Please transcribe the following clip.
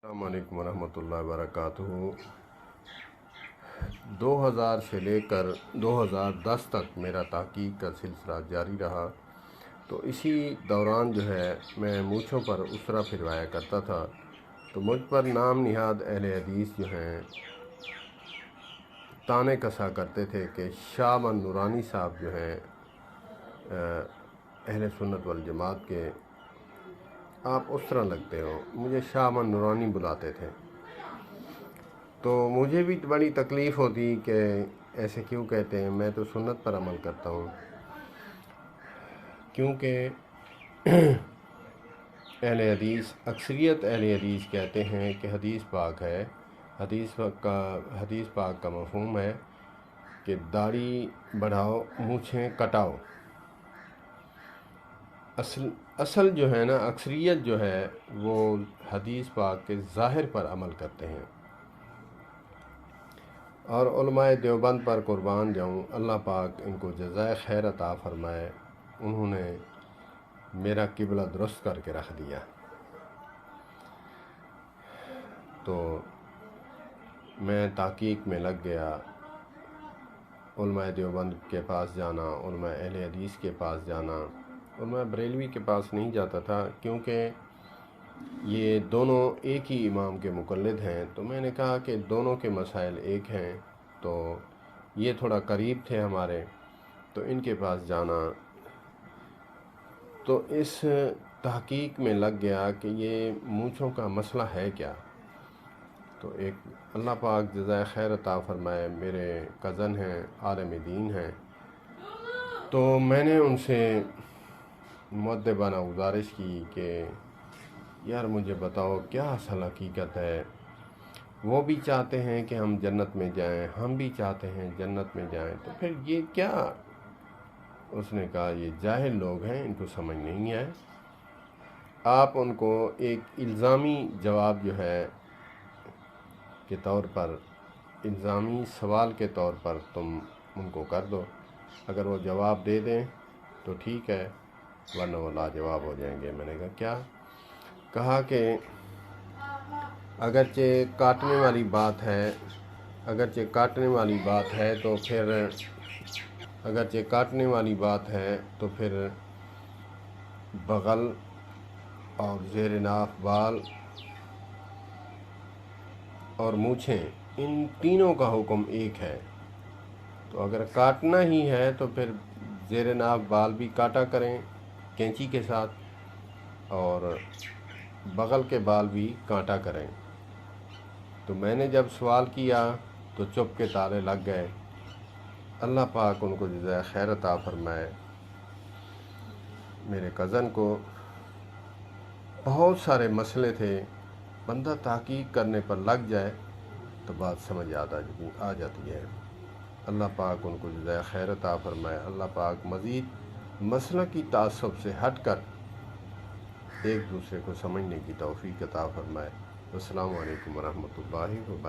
السلام علیکم ورحمۃ اللہ وبرکاتہ۔ 2000 سے لے کر 2010 تک میرا تحقیق کا سلسلہ جاری رہا، تو اسی دوران جو ہے میں مونچھوں پر اسرا پھروایا کرتا تھا، تو مجھ پر نام نہاد اہل حدیث جو ہیں تانے کسا کرتے تھے کہ شاہ من نورانی صاحب جو ہیں اہل سنت والجماعت کے، آپ اس طرح لگتے ہو۔ مجھے شاہ من نورانی بلاتے تھے، تو مجھے بھی بڑی تکلیف ہوتی کہ ایسے کیوں کہتے ہیں، میں تو سنت پر عمل کرتا ہوں۔ کیونکہ اہل حدیث، اکثریت اہل حدیث کہتے ہیں کہ حدیث پاک ہے، حدیث پاک کا مفہوم ہے کہ داڑھی بڑھاؤ، مونچھیں کٹاؤ۔ اصل جو ہے نا، اکثریت جو ہے وہ حدیث پاک کے ظاہر پر عمل کرتے ہیں، اور علماء دیوبند پر قربان جاؤں، اللہ پاک ان کو جزائے خیر عطا فرمائے، انہوں نے میرا قبلہ درست کر کے رکھ دیا۔ تو میں تحقیق میں لگ گیا، علماء دیوبند کے پاس جانا، علماء اہل حدیث کے پاس جانا، علماء بریلوی کے پاس نہیں جاتا تھا، کیونکہ یہ دونوں ایک ہی امام کے مقلد ہیں۔ تو میں نے کہا کہ دونوں کے مسائل ایک ہیں، تو یہ تھوڑا قریب تھے ہمارے، تو ان کے پاس جانا۔ تو اس تحقیق میں لگ گیا کہ یہ مونچھوں کا مسئلہ ہے کیا۔ تو ایک اللہ پاک جزائے خیر عطا فرمائے، میرے کزن ہیں، عالم دین ہیں، تو میں نے ان سے مؤدبانہ گزارش کی کہ یار مجھے بتاؤ کیا اصل حقیقت ہے۔ وہ بھی چاہتے ہیں کہ ہم جنت میں جائیں، ہم بھی چاہتے ہیں جنت میں جائیں، تو پھر یہ کیا؟ اس نے کہا یہ جاہل لوگ ہیں، ان کو سمجھ نہیں ہے، آپ ان کو ایک الزامی جواب جو ہے کے طور پر، الزامی سوال کے طور پر تم ان کو کر دو، اگر وہ جواب دے دیں تو ٹھیک ہے، ورنہ وہ لاجواب ہو جائیں گے۔ میں نے کہا کیا؟ کہا کہ اگرچہ کاٹنے والی بات ہے، تو پھر بغل اور زیر ناف بال اور مونچھیں، ان تینوں کا حکم ایک ہے۔ تو اگر کاٹنا ہی ہے تو پھر زیر ناف بال بھی کاٹا کریں کینچی کے ساتھ، اور بغل کے بال بھی کاٹا کریں۔ تو میں نے جب سوال کیا تو چپ کے تالے لگ گئے۔ اللہ پاک ان کو جزائے خیر عطا فرمائے، میرے کزن کو بہت سارے مسئلے تھے، بندہ تحقیق کرنے پر لگ جائے تو بات سمجھ آ جاتی ہے۔ اللہ پاک ان کو جزائے خیر عطا فرمائے، اللہ پاک مزید مسلکی تعصب سے ہٹ کر ایک دوسرے کو سمجھنے کی توفیق عطا فرمائے۔ السلام علیکم ورحمۃ اللہ وبرکاتہ۔